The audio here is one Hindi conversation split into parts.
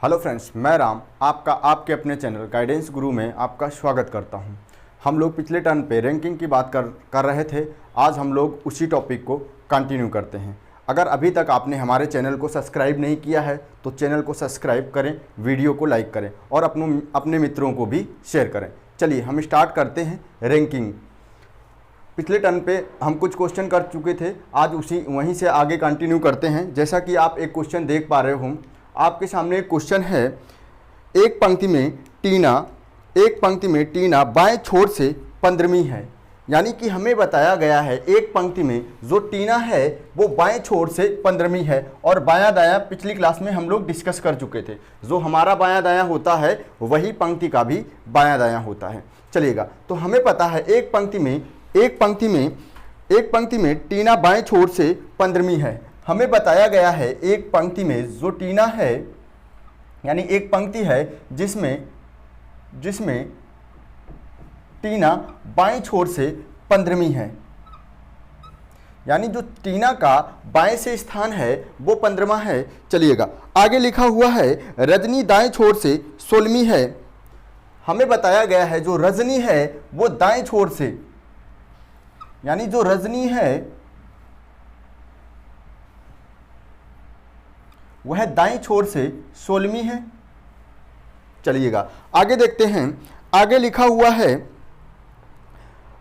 हेलो फ्रेंड्स, मैं राम आपका आपके अपने चैनल गाइडेंस गुरु में आपका स्वागत करता हूं। हम लोग पिछले टर्न पे रैंकिंग की बात कर रहे थे। आज हम लोग उसी टॉपिक को कंटिन्यू करते हैं। अगर अभी तक आपने हमारे चैनल को सब्सक्राइब नहीं किया है तो चैनल को सब्सक्राइब करें, वीडियो को लाइक करें और अपने मित्रों को भी शेयर करें। चलिए हम स्टार्ट करते हैं रैंकिंग। पिछले टर्न पे हम कुछ क्वेश्चन कर चुके थे, आज वहीं से आगे कंटिन्यू करते हैं। जैसा कि आप एक क्वेश्चन देख पा रहे हो, आपके सामने एक क्वेश्चन है। एक पंक्ति में टीना बाएं छोर से 15वीं है। यानी कि हमें बताया गया है एक पंक्ति में जो टीना है वो बाएं छोर से 15वीं है। और बायां दायां पिछली क्लास में हम लोग डिस्कस कर चुके थे। जो हमारा बायां दायां होता है वही पंक्ति का भी बायां दायां होता है। चलिएगा, तो हमें पता है एक पंक्ति में टीना बाएं छोर से 15वीं है। हमें बताया गया है एक पंक्ति में जो टीना है, यानी एक पंक्ति है जिसमें टीना बाएं छोर से 15वीं है। यानी जो टीना का बाएं से स्थान है वो 15वां है। चलिएगा, आगे लिखा हुआ है रजनी दाएं छोर से 16वीं है। हमें बताया गया है जो रजनी है वो दाएं छोर से, यानी जो रजनी है वह दाईं छोर से 16वीं है। चलिएगा आगे देखते हैं। आगे लिखा हुआ है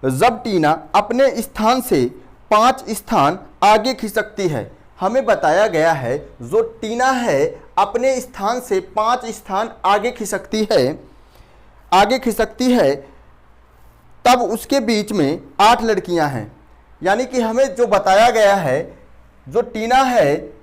जब टीना अपने स्थान से 5 स्थान आगे खिसकती है। हमें बताया गया है जो टीना है अपने स्थान से 5 स्थान आगे खिसकती है तब उसके बीच में 8 लड़कियां हैं। यानी कि हमें जो बताया गया है जो टीना है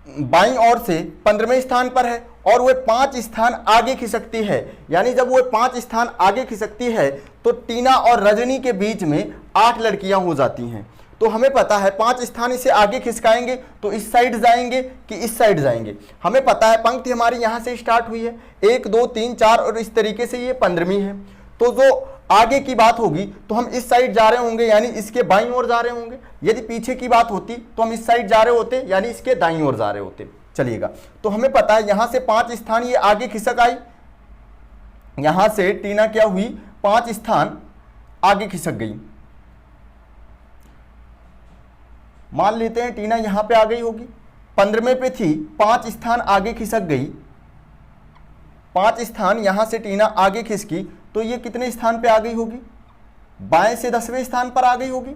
बाईं ओर से 15वें स्थान पर है और वह 5 स्थान आगे खिसकती है। यानी जब वह 5 स्थान आगे खिसकती है तो टीना और रजनी के बीच में 8 लड़कियां हो जाती हैं। तो हमें पता है 5 स्थान इसे आगे खिसकाएंगे तो इस साइड जाएंगे कि इस साइड जाएंगे। हमें पता है पंक्ति हमारी यहां से स्टार्ट हुई है 1 2 3 4 और इस तरीके से ये 15वीं है। तो जो आगे की बात होगी तो हम इस साइड जा रहे होंगे, यानी इसके बाईं ओर जा रहे होंगे। यदि पीछे की बात होती तो हम इस साइड जा रहे होते, यानी इसके दाईं ओर जा रहे होते। चलिएगा, तो हमें पता है यहां से 5 स्थान ये आगे खिसक आई। यहां से टीना क्या हुई, 5 स्थान आगे खिसक गई। मान लेते हैं टीना यहां पे आ गई होगी, 15वें पे थी, 5 स्थान आगे खिसक गई। 5 स्थान यहां से टीना आगे खिसकी तो ये कितने स्थान पे आ गई होगी, बाएं से 10वें स्थान पर आ गई होगी।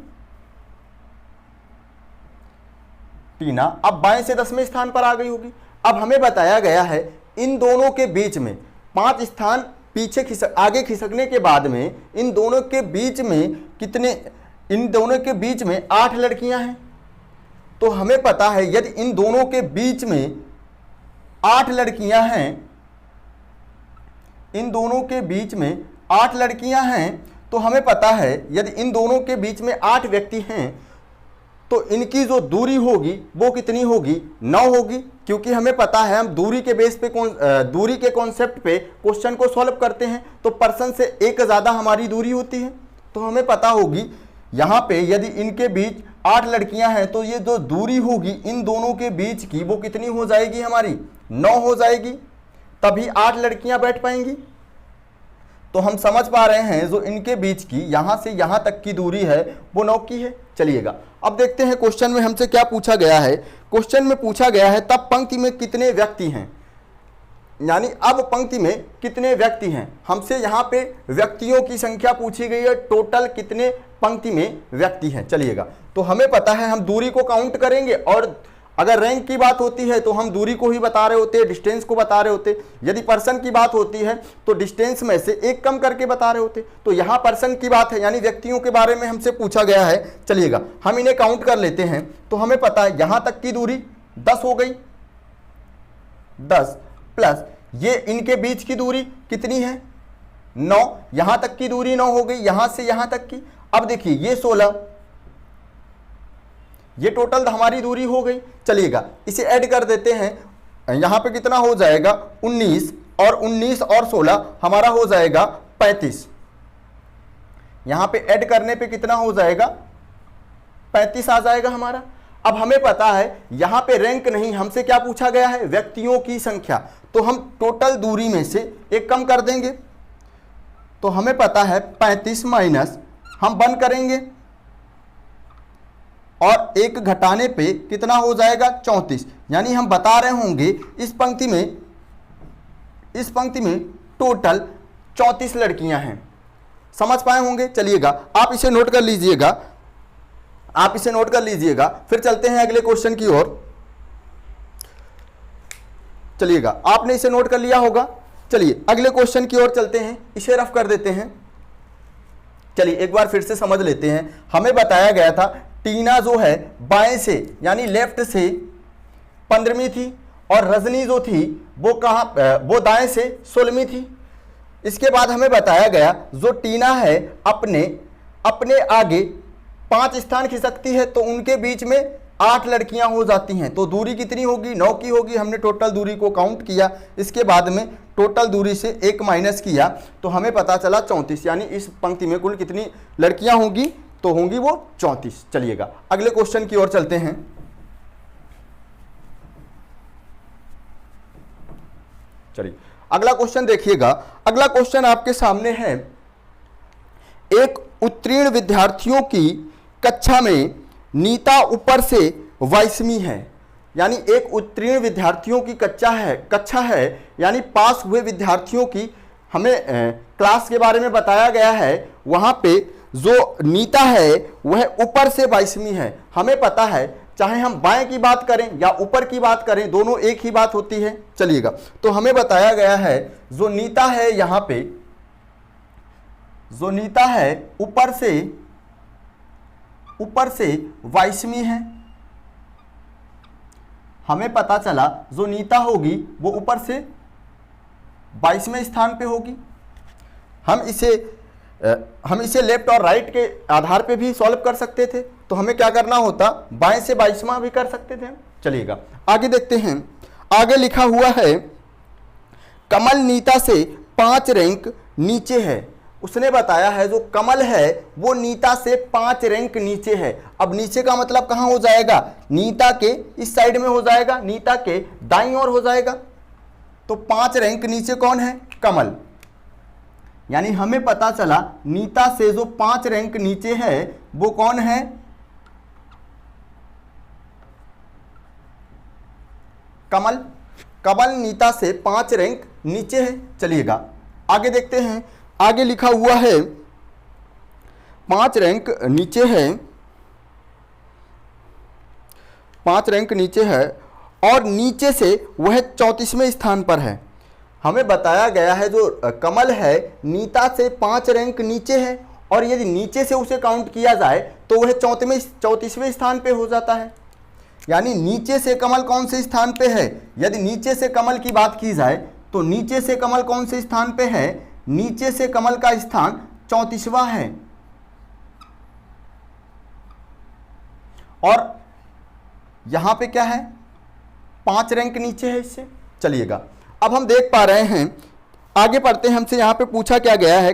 टीना अब बाएं से 10वें स्थान पर आ गई होगी। अब हमें बताया गया है इन दोनों के बीच में 5 स्थान पीछे आगे खिसकने के बाद में इन दोनों के बीच में 8 लड़कियां हैं। तो हमें पता है यदि इन दोनों के बीच में 8 लड़कियां हैं, तो हमें पता है यदि इन दोनों के बीच में 8 व्यक्ति हैं तो इनकी जो दूरी होगी वो कितनी होगी, 9 होगी। क्योंकि हमें पता है हम दूरी के बेस पे दूरी के कॉन्सेप्ट पे क्वेश्चन को सॉल्व करते हैं तो पर्सन से एक ज़्यादा हमारी दूरी होती है। तो हमें पता होगी यहाँ पे यदि इनके बीच 8 लड़कियां हैं तो ये जो दूरी होगी इन दोनों के बीच की वो कितनी हो जाएगी, हमारी 9 हो जाएगी। तभी 8 लड़कियां बैठ पाएंगी। तो हम समझ पा रहे हैं जो इनके बीच की यहां से यहां तक की दूरी है वो 9 की है। चलिएगा, अब देखते हैं क्वेश्चन में हमसे क्या पूछा गया है। क्वेश्चन में पूछा गया है तब पंक्ति में कितने व्यक्ति हैं। यानी अब पंक्ति में कितने व्यक्ति हैं, हमसे यहाँ पे व्यक्तियों की संख्या पूछी गई है। टोटल कितने पंक्ति में व्यक्ति हैं। चलिएगा, तो हमें पता है हम दूरी को काउंट करेंगे और अगर रैंक की बात होती है तो हम दूरी को ही बता रहे होते, डिस्टेंस को बता रहे होते। यदि पर्सन की बात होती है तो डिस्टेंस में से एक कम करके बता रहे होते। तो यहाँ पर्सन की बात है, यानी व्यक्तियों के बारे में हमसे पूछा गया है। चलिएगा, हम इन्हें काउंट कर लेते हैं। तो हमें पता है यहाँ तक की दूरी 10 हो गई, 10 प्लस ये इनके बीच की दूरी कितनी है, 9। यहां तक की दूरी 9 हो गई, यहां से यहां तक की। अब देखिए ये 16, ये टोटल हमारी दूरी हो गई। चलिएगा, इसे ऐड कर देते हैं। यहां पे कितना हो जाएगा, 19 और 16 हमारा हो जाएगा 35। यहां पे ऐड करने पे कितना हो जाएगा, 35 आ जाएगा हमारा। अब हमें पता है यहां पे रैंक नहीं, हमसे क्या पूछा गया है, व्यक्तियों की संख्या। तो हम टोटल दूरी में से एक कम कर देंगे, तो हमें पता है 35 माइनस हम बंद करेंगे और एक घटाने पे कितना हो जाएगा 34। यानी हम बता रहे होंगे इस पंक्ति में टोटल 34 लड़कियां हैं। समझ पाए होंगे। चलिएगा आप इसे नोट कर लीजिएगा, फिर चलते हैं अगले क्वेश्चन की ओर। चलिएगा आपने इसे नोट कर लिया होगा। चलिए अगले क्वेश्चन की ओर चलते हैं, इसे रफ कर देते हैं। चलिए एक बार फिर से समझ लेते हैं। हमें बताया गया था टीना जो है बाएं से यानी लेफ्ट से 15वीं थी और रजनी जो थी वो दाएं से 16वीं थी। इसके बाद हमें बताया गया जो टीना है अपने आगे 5 स्थान खिसकती है तो उनके बीच में 8 लड़कियां हो जाती हैं। तो दूरी कितनी होगी, 9 की होगी। हमने टोटल दूरी को काउंट किया, इसके बाद में टोटल दूरी से 1 माइनस किया तो हमें पता चला 34। यानी इस पंक्ति में कुल कितनी लड़कियां होंगी, तो होंगी वो 34। चलिएगा अगले क्वेश्चन की ओर चलते हैं। चलिए अगला क्वेश्चन देखिएगा। अगला क्वेश्चन आपके सामने है, एक उत्तीर्ण विद्यार्थियों की कक्षा में नीता ऊपर से 22वीं है। यानी एक उत्तीर्ण विद्यार्थियों की कक्षा है यानी पास हुए विद्यार्थियों की हमें क्लास के बारे में बताया गया है। वहां पे जो नीता है वह ऊपर से 22वीं है। हमें पता है चाहे हम बाएं की बात करें या ऊपर की बात करें, दोनों एक ही बात होती है। चलिएगा तो हमें बताया गया है जो नीता है यहां पे, जो नीता है ऊपर से 22वीं है। हमें पता चला जो नीता होगी वो ऊपर से 22वें स्थान पे होगी। हम इसे लेफ्ट और राइट के आधार पे भी सॉल्व कर सकते थे, तो हमें क्या करना होता, बाएं से 22वां भी कर सकते थे। चलिएगा आगे देखते हैं। आगे लिखा हुआ है कमल नीता से 5 रैंक नीचे है। उसने बताया है जो कमल है वो नीता से 5 रैंक नीचे है। अब नीचे का मतलब कहां हो जाएगा, नीता के इस साइड में हो जाएगा, नीता के दाईं ओर हो जाएगा। तो 5 रैंक नीचे कौन है, कमल। यानी हमें पता चला नीता से जो 5 रैंक नीचे है वो कौन है, कमल। कमल नीता से 5 रैंक नीचे है। चलिएगा आगे देखते हैं। आगे लिखा हुआ है 5 रैंक नीचे है, 5 रैंक नीचे है और नीचे से वह 34वें स्थान पर है। हमें बताया गया है जो कमल है नीता से 5 रैंक नीचे है और यदि नीचे से उसे काउंट किया जाए तो वह 34वें स्थान पे हो जाता है। यानी नीचे से कमल कौन से स्थान पे है, यदि नीचे से कमल की बात की जाए तो नीचे से कमल कौन से स्थान पे है, नीचे से कमल का स्थान 34वां है। और यहां पे क्या है, 5 रैंक नीचे है इससे। चलिएगा अब हम देख पा रहे हैं, आगे पढ़ते हैं। हमसे यहां पे पूछा क्या गया है,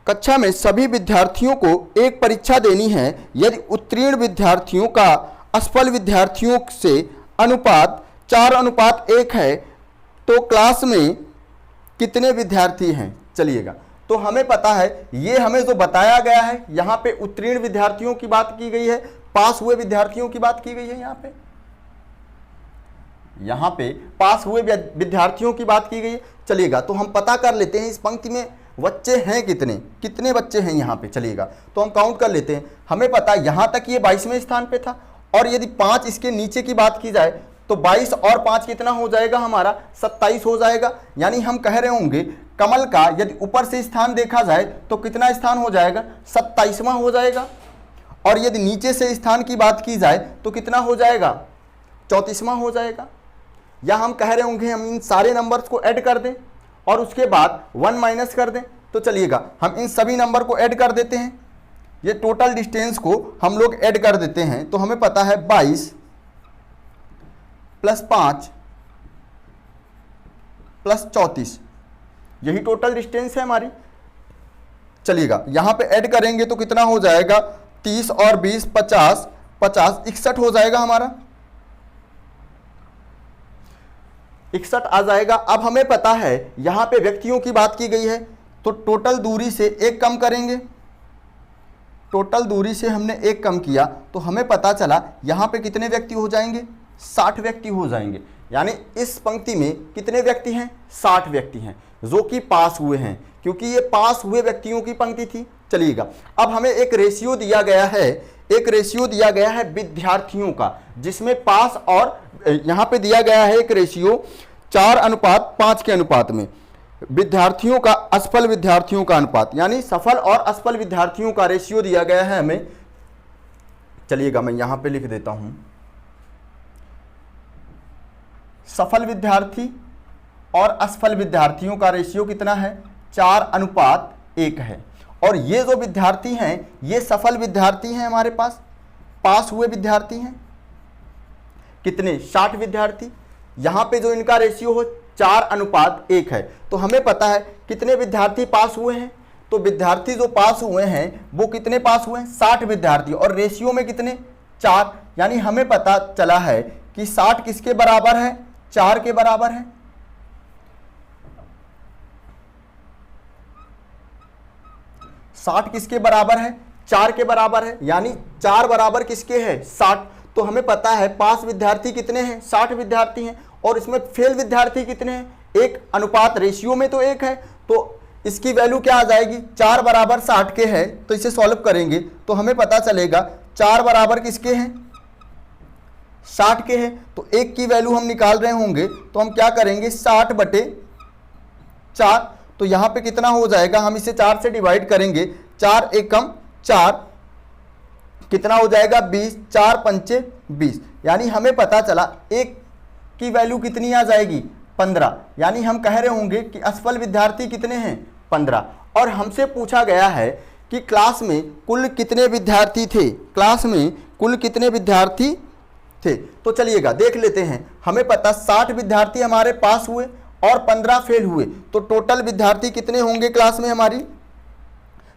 कक्षा में सभी विद्यार्थियों को एक परीक्षा देनी है। यदि उत्तीर्ण विद्यार्थियों का असफल विद्यार्थियों से अनुपात 4:1 है तो क्लास में कितने विद्यार्थी हैं। चलिएगा तो हमें पता है ये हमें जो बताया गया है यहां पे उत्तीर्ण विद्यार्थियों की बात की गई है, पास हुए विद्यार्थियों की बात की गई है। यहां पे पास हुए विद्यार्थियों की बात की गई है। चलिएगा तो हम पता कर लेते हैं इस पंक्ति में बच्चे हैं कितने बच्चे हैं यहाँ पे। चलिएगा तो हम काउंट कर लेते हैं। हमें पता यहां तक ये 22वें स्थान पे था और यदि 5 इसके नीचे की बात की जाए तो 22 और 5 कितना हो जाएगा, हमारा 27 हो जाएगा। यानी हम कह रहे होंगे कमल का यदि ऊपर से स्थान देखा जाए तो कितना स्थान हो जाएगा, 27वां हो जाएगा। और यदि नीचे से स्थान की बात की जाए तो कितना हो जाएगा, 34वां हो जाएगा। या हम कह रहे होंगे हम इन सारे नंबर्स को ऐड कर दें और उसके बाद 1 माइनस कर दें। तो चलिएगा हम इन सभी नंबर को ऐड कर देते हैं। ये टोटल डिस्टेंस को हम लोग ऐड कर देते हैं तो हमें पता है 22 + 5 + 34, यही टोटल डिस्टेंस है हमारी। चलिएगा यहां पे ऐड करेंगे तो कितना हो जाएगा, 30 और 20 50, 50 61 हो जाएगा हमारा, 61 आ जाएगा। अब हमें पता है यहां पे व्यक्तियों की बात की गई है, तो टोटल दूरी से एक कम करेंगे, टोटल दूरी से हमने एक कम किया तो हमें पता चला यहां पे कितने व्यक्ति हो जाएंगे, 60 व्यक्ति हो जाएंगे। यानी इस पंक्ति में कितने व्यक्ति हैं, 60 व्यक्ति हैं जो कि पास हुए हैं, क्योंकि ये पास हुए व्यक्तियों की पंक्ति थी। चलिएगा, अब हमें एक रेशियो दिया गया है, एक रेशियो दिया गया है विद्यार्थियों का, जिसमें पास और यहां पे दिया गया है एक रेशियो 4:5 के अनुपात में विद्यार्थियों का, असफल विद्यार्थियों का अनुपात, यानी सफल और असफल विद्यार्थियों का रेशियो दिया गया है हमें। चलिएगा, मैं यहां पे लिख देता हूं, सफल विद्यार्थी और असफल विद्यार्थियों का रेशियो कितना है, 4:1 है। और ये जो विद्यार्थी हैं ये सफल विद्यार्थी हैं, हमारे पास हुए विद्यार्थी हैं कितने, 60 विद्यार्थी। यहां पे जो इनका रेशियो हो 4:1 है, तो हमें पता है कितने विद्यार्थी पास हुए हैं, तो विद्यार्थी जो पास हुए हैं वो कितने पास हुए हैं, 60 विद्यार्थी, और रेशियो में कितने, 4। यानी हमें पता चला है कि 60 किसके बराबर है, 4 के बराबर है। किसके बराबर है, 4 के बराबर है, यानी 4 बराबर किसके है, 60। तो हमें पता है पास विद्यार्थी कितने हैं, 60 विद्यार्थी हैं, और इसमें फेल विद्यार्थी कितने हैं, 1 अनुपात रेशियो में तो 1 है, तो इसकी वैल्यू क्या आ जाएगी, 4 बराबर 60 के है। तो इसे सॉल्व करेंगे तो हमें पता चलेगा 4 बराबर किसके हैं, 60 के हैं। तो 1 की वैल्यू हम निकाल रहे होंगे तो हम क्या करेंगे, 60/4, तो यहां पे कितना हो जाएगा, हम इसे 4 से डिवाइड करेंगे, 4 एकम 4, कितना हो जाएगा 20, 4 पंचे 20, यानी हमें पता चला 1 की वैल्यू कितनी आ जाएगी, 15। यानी हम कह रहे होंगे कि असफल विद्यार्थी कितने हैं, 15। और हमसे पूछा गया है कि क्लास में कुल कितने विद्यार्थी थे, क्लास में कुल कितने विद्यार्थी थे। तो चलिएगा देख लेते हैं, हमें पता 60 विद्यार्थी हमारे पास हुए और 15 फेल हुए, तो टोटल विद्यार्थी कितने होंगे क्लास में हमारी,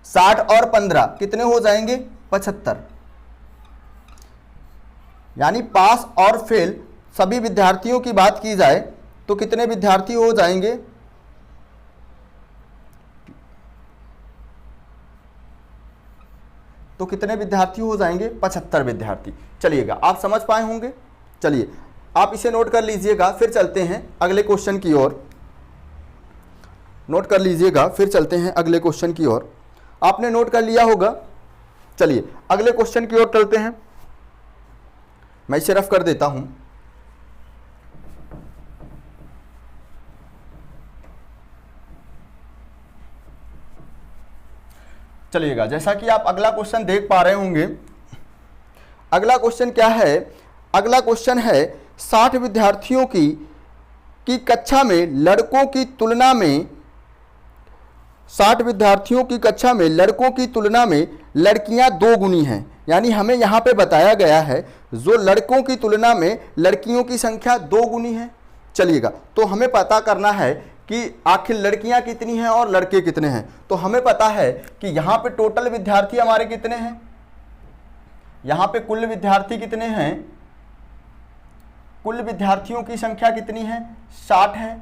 60 और 15 कितने हो जाएंगे, 75। यानी पास और फेल सभी विद्यार्थियों की बात की जाए तो कितने विद्यार्थी हो जाएंगे, तो कितने विद्यार्थी हो जाएंगे, 75 विद्यार्थी। चलिएगा, आप समझ पाए होंगे। चलिए आप इसे नोट कर लीजिएगा, फिर चलते हैं अगले क्वेश्चन की ओर। नोट कर लीजिएगा, फिर चलते हैं अगले क्वेश्चन की ओर। आपने नोट कर लिया होगा। चलिए अगले क्वेश्चन की ओर चलते हैं, मैं इसे रफ कर देता हूं। चलिएगा, जैसा कि आप अगला क्वेश्चन देख पा रहे होंगे, अगला क्वेश्चन क्या है, अगला क्वेश्चन है 60 विद्यार्थियों की कक्षा में लड़कों की तुलना में, 60 विद्यार्थियों की कक्षा में लड़कों की तुलना में लड़कियां 2 गुनी हैं। यानी हमें यहां पे बताया गया है जो लड़कों की तुलना में लड़कियों की संख्या 2 गुनी है। चलिएगा, तो हमें पता करना है कि आखिर लड़कियां कितनी हैं और लड़के कितने हैं। तो हमें पता है कि यहां पे टोटल विद्यार्थी हमारे कितने हैं, यहां पे कुल विद्यार्थी कितने हैं, कुल विद्यार्थियों की संख्या कितनी है, 60 है।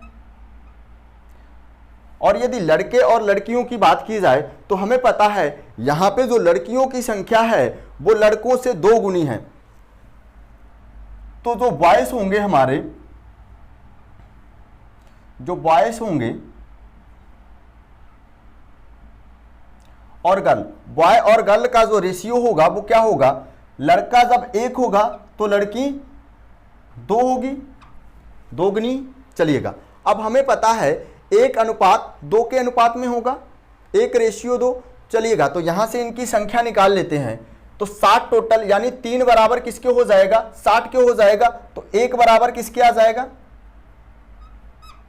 और यदि लड़के और लड़कियों की बात की जाए तो हमें पता है यहां पे जो लड़कियों की संख्या है वो लड़कों से 2 गुनी है। तो जो बॉयज होंगे हमारे, जो बॉयज होंगे और गर्ल, बॉय और गर्ल का जो रेशियो होगा वो क्या होगा, लड़का जब 1 होगा तो लड़की 2 होगी, 2 गुनी। चलिएगा, अब हमें पता है 1:2 के अनुपात में होगा, 1:2। चलिएगा, तो यहां से इनकी संख्या निकाल लेते हैं, तो 60 टोटल, यानी 3 बराबर किसके हो जाएगा, 60 के हो जाएगा। तो 1 बराबर किसके आ जाएगा,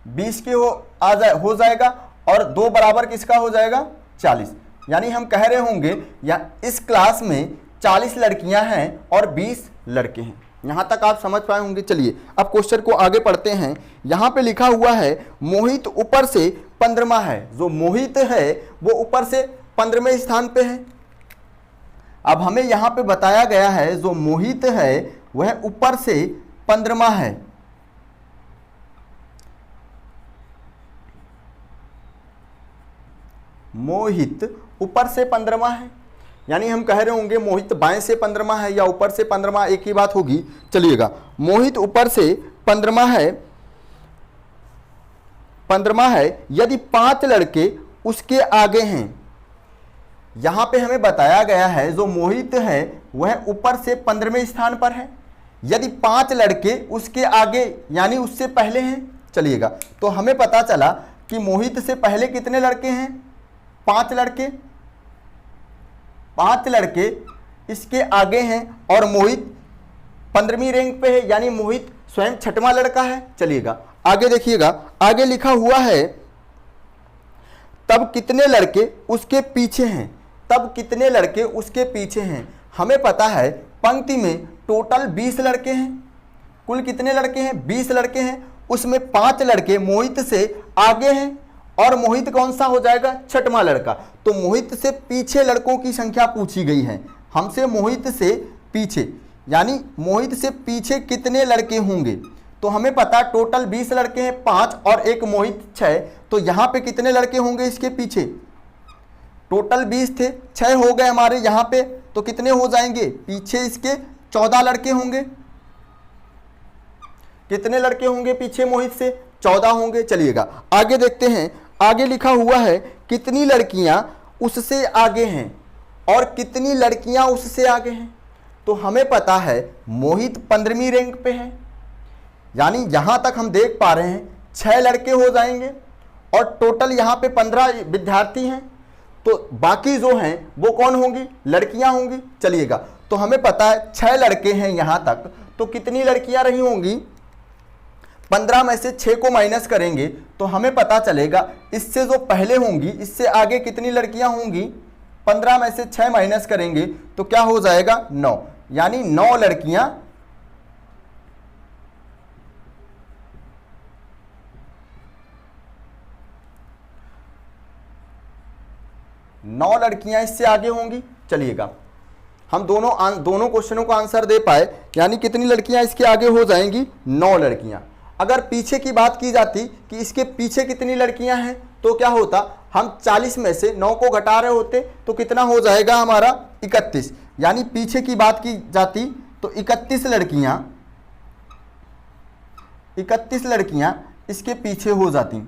20 के हो जाएगा, और 2 बराबर किसका हो जाएगा, 40। यानी हम कह रहे होंगे या इस क्लास में 40 लड़कियां हैं और 20 लड़के हैं। यहां तक आप समझ पाए होंगे। चलिए अब क्वेश्चन को आगे पढ़ते हैं। यहां पे लिखा हुआ है मोहित ऊपर से 15वां है, जो मोहित है वो ऊपर से 15वें स्थान पे है। अब हमें यहां पे बताया गया है जो मोहित है वह ऊपर से 15वां है। मोहित ऊपर से 15वां है, यानी हम कह रहे होंगे मोहित बाएं से 15वां है या ऊपर से 15वां, एक ही बात होगी। चलिएगा, मोहित ऊपर से 15वां है, 15वां है यदि 5 लड़के उसके आगे हैं। यहां पे हमें बताया गया है जो मोहित है वह ऊपर से 15वें स्थान पर है, यदि 5 लड़के उसके आगे यानी उससे पहले हैं। चलिएगा, तो हमें पता चला कि मोहित से पहले कितने लड़के हैं, 5 लड़के, 5 लड़के इसके आगे हैं और मोहित 15वीं रैंक पे है, यानी मोहित स्वयं 6वां लड़का है। चलिएगा आगे देखिएगा, आगे लिखा हुआ है तब कितने लड़के उसके पीछे हैं, तब कितने लड़के उसके पीछे हैं। हमें पता है पंक्ति में टोटल 20 लड़के हैं, कुल कितने लड़के हैं, 20 लड़के हैं, उसमें 5 लड़के मोहित से आगे हैं और मोहित कौन सा हो जाएगा, 6वां लड़का। तो मोहित से पीछे लड़कों की संख्या पूछी गई है हमसे, मोहित से पीछे यानी मोहित से पीछे कितने लड़के होंगे। तो हमें पता टोटल 20 लड़के हैं, 5 और 1 मोहित 6, तो यहां पे कितने लड़के होंगे इसके पीछे, टोटल 20 थे, 6 हो गए हमारे यहां पे, तो कितने हो जाएंगे पीछे इसके 14 लड़के होंगे। कितने लड़के होंगे पीछे मोहित से, 14 होंगे। चलिएगा आगे देखते हैं, आगे लिखा हुआ है कितनी लड़कियां उससे आगे हैं और कितनी लड़कियां उससे आगे हैं। तो हमें पता है मोहित 15वीं रैंक पे है, यानी यहां तक हम देख पा रहे हैं 6 लड़के हो जाएंगे और टोटल यहां पे 15 विद्यार्थी हैं, तो बाकी जो हैं वो कौन होंगी, लड़कियां होंगी। चलिएगा, तो हमें पता है 6 लड़के हैं यहां तक, तो कितनी लड़कियां रही होंगी, 15 में से 6 को माइनस करेंगे तो हमें पता चलेगा इससे जो पहले होंगी इससे आगे कितनी लड़कियां होंगी, 15 में से 6 माइनस करेंगे तो क्या हो जाएगा, 9, यानी 9 लड़कियां इससे आगे होंगी। चलिएगा, हम दोनों क्वेश्चनों को आंसर दे पाए, यानी कितनी लड़कियां इसके आगे हो जाएंगी, 9 लड़कियां। अगर पीछे की बात की जाती कि इसके पीछे कितनी लड़कियां हैं तो क्या होता, हम 40 में से 9 को घटा रहे होते तो कितना हो जाएगा हमारा, 31, यानी पीछे की बात की जाती तो 31 लड़कियां इसके पीछे हो जाती।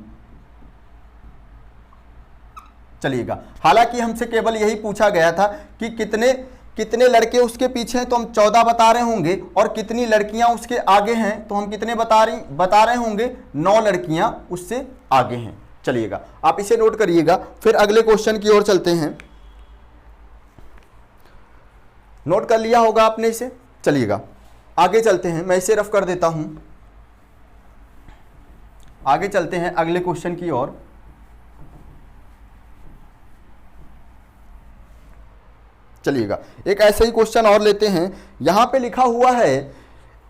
चलिएगा, हालांकि हमसे केवल यही पूछा गया था कि कितने लड़के उसके पीछे हैं, तो हम 14 बता रहे होंगे, और कितनी लड़कियां उसके आगे हैं तो हम कितने बता रहे होंगे, 9 लड़कियां उससे आगे हैं। चलिएगा, आप इसे नोट करिएगा, फिर अगले क्वेश्चन की ओर चलते हैं। नोट कर लिया होगा आपने इसे। चलिएगा आगे चलते हैं, मैं इसे रफ कर देता हूं, आगे चलते हैं अगले क्वेश्चन की ओर। चलिएगा, एक ऐसे ही क्वेश्चन और लेते हैं। यहां पे लिखा हुआ है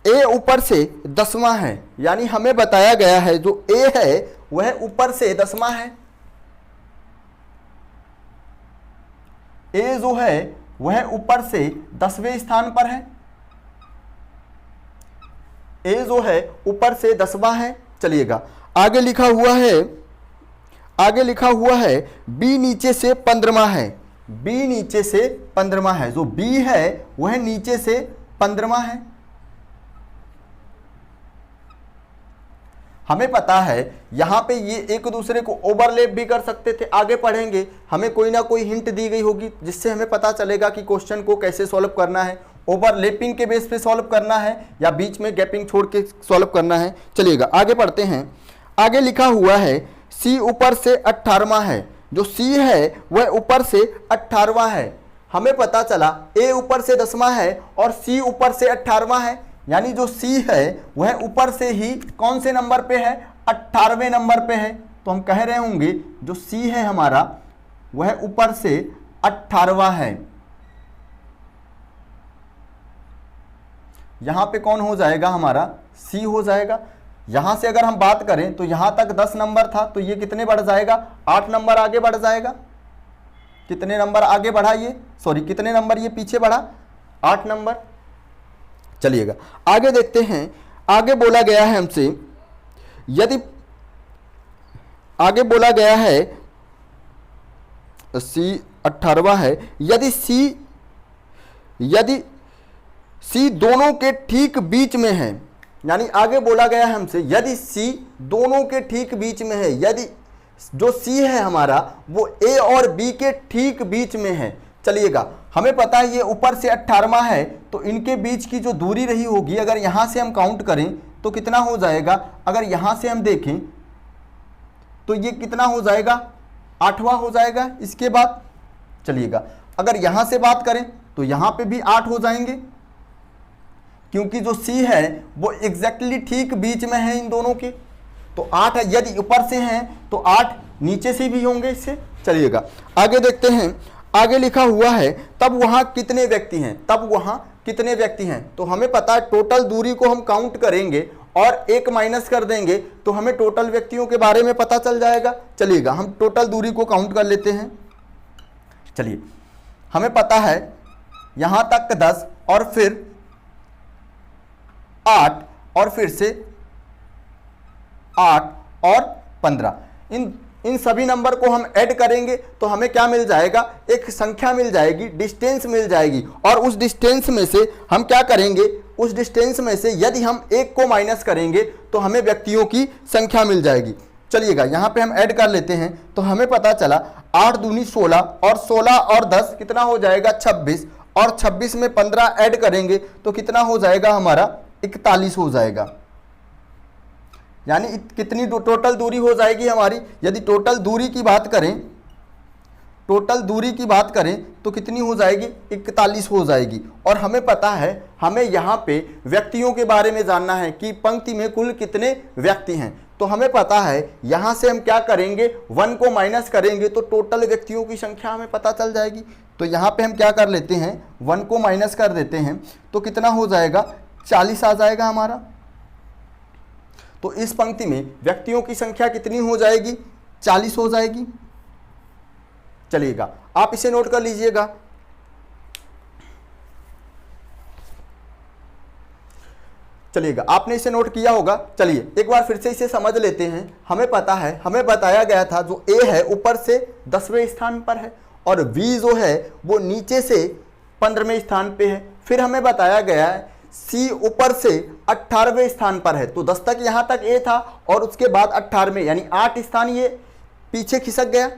ए ऊपर से 10वां है, यानी हमें बताया गया है जो ए है वह ऊपर से 10वां है। ए जो है वह ऊपर से 10वें स्थान पर है, ए जो है ऊपर से 10वां है। चलिएगा, आगे लिखा हुआ है बी नीचे से 15वां है, बी नीचे से 15वां है, जो बी है वह नीचे से 15वां है। हमें पता है यहां पे ये एक दूसरे को ओवरलैप भी कर सकते थे, आगे पढ़ेंगे हमें कोई ना कोई हिंट दी गई होगी जिससे हमें पता चलेगा कि क्वेश्चन को कैसे सॉल्व करना है, ओवरलैपिंग के बेस पे सॉल्व करना है या बीच में गैपिंग छोड़ के सॉल्व करना है। चलिएगा आगे पढ़ते हैं। आगे लिखा हुआ है सी ऊपर से 18वां है, जो सी है वह ऊपर से 18वां है। हमें पता चला ए ऊपर से 10वां है और सी ऊपर से 18वां है, यानी जो सी है वह ऊपर से ही कौन से नंबर पे है, 18वें नंबर पे है। तो हम कह रहे होंगे जो सी है हमारा वह ऊपर से 18वां है। यहां पे कौन हो जाएगा हमारा, सी हो जाएगा। यहां से अगर हम बात करें तो यहां तक 10 नंबर था, तो ये कितने बढ़ जाएगा, 8 नंबर आगे बढ़ जाएगा। कितने नंबर आगे बढ़ा ये, सॉरी कितने नंबर ये पीछे बढ़ा, 8 नंबर। चलिएगा आगे देखते हैं। आगे बोला गया है हमसे, यदि आगे बोला गया है C 18वां है, यदि C दोनों के ठीक बीच में है, यानी आगे बोला गया है हमसे यदि C दोनों के ठीक बीच में है, यदि जो C है हमारा वो A और B के ठीक बीच में है। चलिएगा हमें पता है ये ऊपर से 18वां है, तो इनके बीच की जो दूरी रही होगी अगर यहां से हम काउंट करें तो कितना हो जाएगा, अगर यहां से हम देखें तो ये कितना हो जाएगा, 8वां हो जाएगा। इसके बाद चलिएगा अगर यहां से बात करें तो यहां पे भी 8 हो जाएंगे, क्योंकि जो C है वो एग्जैक्टली ठीक बीच में है इन दोनों के। तो 8 है, यदि ऊपर से हैं तो 8 नीचे से भी होंगे इससे। चलिएगा आगे देखते हैं। आगे लिखा हुआ है तब वहां कितने व्यक्ति हैं, तब वहां कितने व्यक्ति हैं। तो हमें पता है टोटल दूरी को हम काउंट करेंगे और 1 माइनस कर देंगे तो हमें टोटल व्यक्तियों के बारे में पता चल जाएगा। चलिएगा हम टोटल दूरी को काउंट कर लेते हैं। चलिए हमें पता है यहां तक 10 और फिर 8 और फिर से 8 और 15, इन सभी नंबर को हम ऐड करेंगे तो हमें क्या मिल जाएगा, एक संख्या मिल जाएगी, डिस्टेंस मिल जाएगी। और उस डिस्टेंस में से हम क्या करेंगे, उस डिस्टेंस में से यदि हम 1 को माइनस करेंगे तो हमें व्यक्तियों की संख्या मिल जाएगी। चलिएगा यहां पे हम ऐड कर लेते हैं तो हमें पता चला 8 दूनी 16 और 16 और 10 कितना हो जाएगा 26, और 26 में 15 ऐड करेंगे तो कितना हो जाएगा हमारा 41 हो जाएगा। यानी कितनी टोटल दूरी हो जाएगी हमारी, यदि टोटल दूरी की बात करें तो कितनी हो जाएगी, 41 हो जाएगी। और हमें पता है हमें यहाँ पे व्यक्तियों के बारे में जानना है कि पंक्ति में कुल कितने व्यक्ति हैं। तो हमें पता है यहाँ से हम क्या करेंगे, 1 को माइनस करेंगे तो टोटल व्यक्तियों की संख्या हमें पता चल जाएगी। तो यहाँ पे हम क्या कर लेते हैं, 1 को माइनस कर देते हैं तो कितना हो जाएगा, 40 आ जाएगा हमारा। तो इस पंक्ति में व्यक्तियों की संख्या कितनी हो जाएगी, 40 हो जाएगी। चलिएगा आप इसे नोट कर लीजिएगा। चलिएगा आपने इसे नोट किया होगा। चलिए एक बार फिर से इसे समझ लेते हैं। हमें पता है, हमें बताया गया था जो A है ऊपर से 10वें स्थान पर है और B जो है वो नीचे से 15वें स्थान पे है। फिर हमें बताया गया है C ऊपर से 18वें स्थान पर है। तो 10 तक यहां तक A था और उसके बाद 18वें यानी 8 स्थान ये पीछे खिसक गया।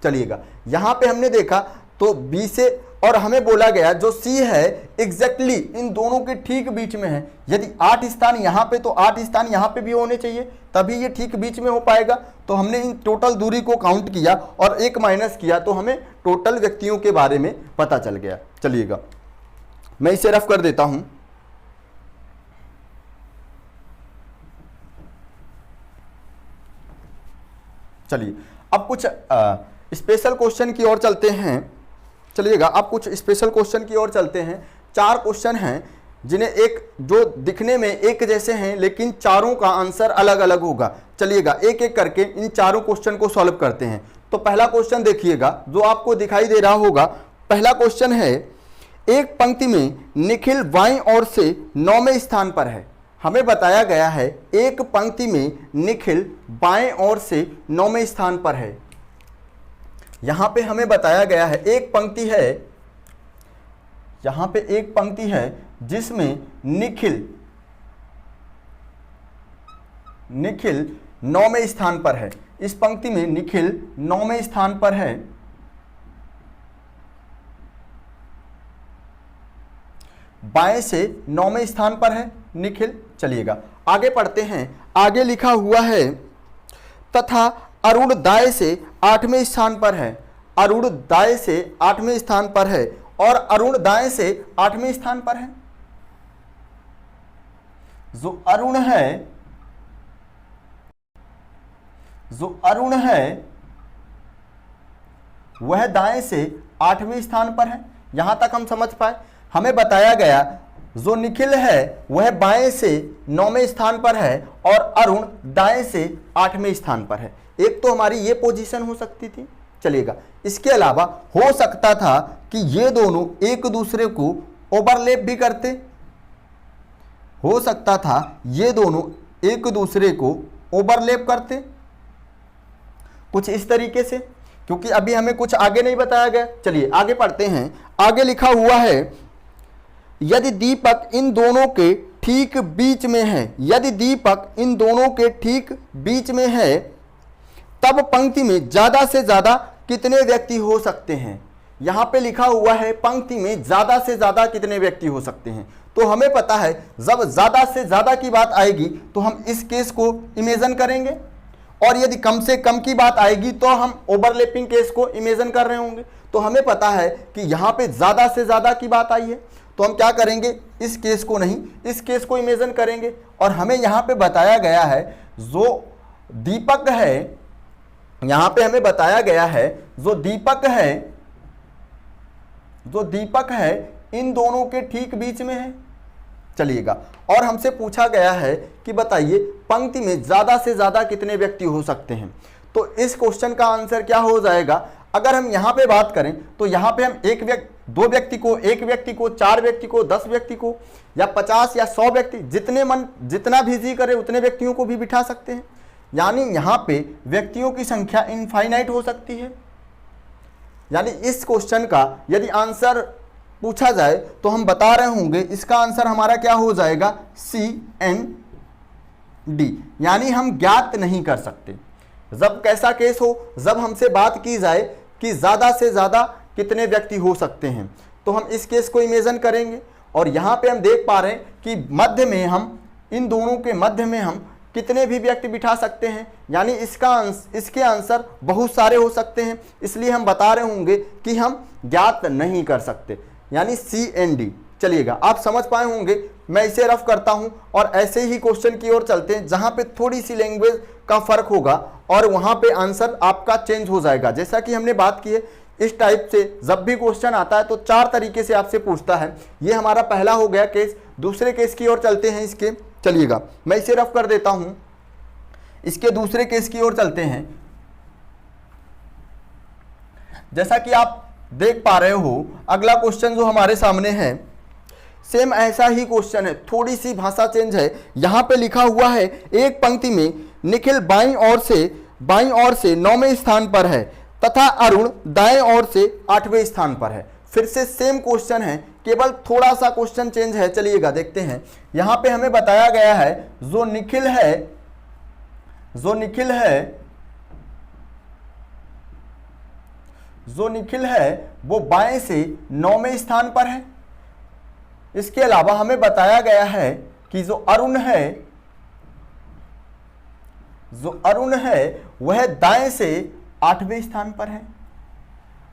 चलिएगा यहां पे हमने देखा तो B से, और हमें बोला गया जो C है एग्जैक्टली इन दोनों के ठीक बीच में है। यदि 8 स्थान यहां पे तो 8 स्थान यहां पे भी होने चाहिए, तभी ये ठीक बीच में हो पाएगा। तो हमने इन टोटल दूरी को काउंट किया और 1 माइनस किया तो हमें टोटल व्यक्तियों के बारे में पता चल गया। चलिएगा मैं इसे रफ कर देता हूं। चलिए अब कुछ स्पेशल क्वेश्चन की ओर चलते हैं। चलिएगा अब कुछ स्पेशल क्वेश्चन की ओर चलते हैं। 4 क्वेश्चन हैं जिन्हें एक जो दिखने में एक जैसे हैं लेकिन चारों का आंसर अलग अलग होगा। चलिएगा एक एक करके इन चारों क्वेश्चन को सॉल्व करते हैं। तो पहला क्वेश्चन देखिएगा जो आपको दिखाई दे रहा होगा। पहला क्वेश्चन है, एक पंक्ति में निखिल बाईं ओर से 9वें स्थान पर है। हमें बताया गया है एक पंक्ति में निखिल बाएं ओर से 9वें स्थान पर है। यहां पे हमें बताया गया है एक पंक्ति है, यहां पे एक पंक्ति है जिसमें निखिल 9वें स्थान पर है। इस पंक्ति में निखिल 9वें स्थान पर है। बाएं से 9वें स्थान पर है निखिल। चलिएगा आगे पढ़ते हैं। आगे लिखा हुआ है तथा अरुण दाएं से 8वें स्थान पर है। अरुण दाएं से 8वें स्थान पर है और अरुण दाएं से 8वें स्थान पर है। जो अरुण है वह दाएं से 8वें स्थान पर है। यहां तक हम समझ पाए। हमें बताया गया जो निखिल है वह बाएं से 9वें स्थान पर है और अरुण दाएं से 8वें स्थान पर है। एक तो हमारी ये पोजीशन हो सकती थी। चलिएगा। इसके अलावा हो सकता था कि ये दोनों एक दूसरे को ओवरलैप भी करते, हो सकता था ये दोनों एक दूसरे को ओवरलैप करते कुछ इस तरीके से, क्योंकि अभी हमें कुछ आगे नहीं बताया गया। चलिए आगे पढ़ते हैं। आगे लिखा हुआ है यदि दीपक इन दोनों के ठीक बीच में है, यदि दीपक इन दोनों के ठीक बीच में है तब पंक्ति में ज्यादा से ज्यादा कितने व्यक्ति हो सकते हैं। यहां पे लिखा हुआ है पंक्ति में ज्यादा से ज्यादा कितने व्यक्ति हो सकते हैं। तो हमें पता है जब ज्यादा से ज्यादा की बात आएगी तो हम इस केस को इमेजिन करेंगे, और यदि कम से कम की बात आएगी तो हम ओवरलैपिंग केस को इमेजिन कर रहे होंगे। तो हमें पता है कि यहां पे ज्यादा से ज्यादा की बात आई है, तो हम क्या करेंगे, इस केस को नहीं इस केस को इमेजिन करेंगे। और हमें यहां पे बताया गया है जो दीपक है, यहां पे हमें बताया गया है जो दीपक है इन दोनों के ठीक बीच में है। चलिएगा, और हमसे पूछा गया है कि बताइए पंक्ति में ज्यादा से ज्यादा कितने व्यक्ति हो सकते हैं। तो इस क्वेश्चन का आंसर क्या हो जाएगा, अगर हम यहां पे बात करें तो यहां पे हम दो व्यक्ति को, एक व्यक्ति को, 4 व्यक्ति को, 10 व्यक्ति को, या 50 या 100 व्यक्ति, जितना भी जी करे उतने व्यक्तियों को भी बिठा सकते हैं। यानी यहां पे व्यक्तियों की संख्या इनफाइनाइट हो सकती है। यानी इस क्वेश्चन का यदि आंसर पूछा जाए तो हम बता रहे होंगे इसका आंसर हमारा क्या हो जाएगा, CND। यानी हम ज्ञात नहीं कर सकते। जब कैसा केस हो, जब हमसे बात की जाए कि ज्यादा से ज्यादा कितने व्यक्ति हो सकते हैं, तो हम इस केस को इमेजिन करेंगे। और यहां पे हम देख पा रहे हैं कि मध्य में हम, इन दोनों के मध्य में हम कितने भी व्यक्ति बिठा सकते हैं। यानी इसके आंसर बहुत सारे हो सकते हैं, इसलिए हम बता रहे होंगे कि हम ज्ञात नहीं कर सकते, यानी CND। चलिएगा, आप समझ पाए होंगे। मैं इसे रफ करता हूं और ऐसे ही क्वेश्चन की ओर चलते हैं जहां पे थोड़ी सी लैंग्वेज का फर्क होगा और वहां पे आंसर आपका चेंज हो जाएगा। जैसा कि हमने बात की है, इस टाइप से जब भी क्वेश्चन आता है तो 4 तरीके से आपसे पूछता है। ये हमारा पहला हो गया केस। दूसरे केस की ओर चलते हैं इसके। चलिएगा, मैं इसे रफ कर देता हूं, इसके दूसरे केस की ओर चलते हैं। जैसा कि आप देख पा रहे हो, अगला क्वेश्चन जो हमारे सामने है सेम ऐसा ही क्वेश्चन है, थोड़ी सी भाषा चेंज है। यहां पे लिखा हुआ है एक पंक्ति में निखिल बाईं ओर से 9वें स्थान पर है तथा अरुण दाएं ओर से 8वें स्थान पर है। फिर से सेम क्वेश्चन है, केवल थोड़ा सा क्वेश्चन चेंज है। चलिएगा देखते हैं। यहां पे हमें बताया गया है जो निखिल है वो बाएं से 9वें स्थान पर है। इसके अलावा हमें बताया गया है कि जो अरुण है वह दाएं से 8वें स्थान पर है।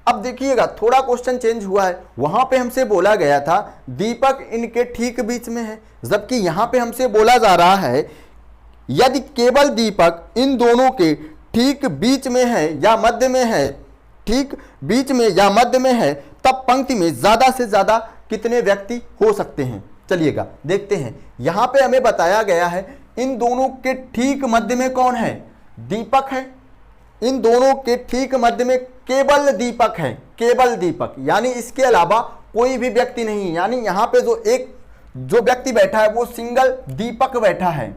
अब देखिएगा, थोड़ा क्वेश्चन चेंज हुआ है। वहां पे हमसे बोला गया था दीपक इनके ठीक बीच में है, जबकि यहां पे हमसे बोला जा रहा है यदि केवल दीपक इन दोनों के ठीक बीच में है या मध्य में है, ठीक बीच में या मध्य में है, तब पंक्ति में ज्यादा से ज्यादा कितने व्यक्ति हो सकते हैं। चलिएगा देखते हैं। यहां पे हमें बताया गया है इन दोनों के ठीक मध्य में कौन है, दीपक है। इन दोनों के ठीक मध्य में केवल दीपक है, केवल दीपक, यानी इसके अलावा कोई भी व्यक्ति नहीं। यानी यहां पे जो व्यक्ति बैठा है वो सिंगल दीपक बैठा है।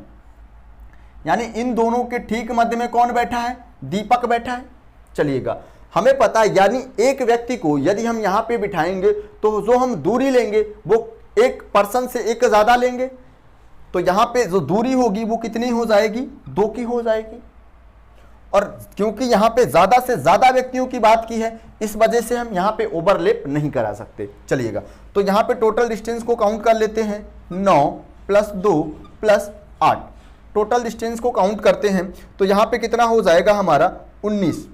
यानी इन दोनों के ठीक मध्य में कौन बैठा है, दीपक बैठा है। चलिएगा, हमें पता है यानी एक व्यक्ति को यदि हम यहां पे बिठाएंगे तो जो हम दूरी लेंगे वो एक पर्सन से एक ज्यादा लेंगे, तो यहां पे जो दूरी होगी वो कितनी हो जाएगी, 2 की हो जाएगी। और क्योंकि यहां पे ज्यादा से ज्यादा व्यक्तियों की बात की है, इस वजह से हम यहां पे ओवरलैप नहीं करा सकते। चलिएगा, तो यहां पे टोटल डिस्टेंस को काउंट कर लेते हैं। 9 + 2 + 8, टोटल डिस्टेंस को काउंट करते हैं तो यहां पे कितना हो जाएगा हमारा, 19।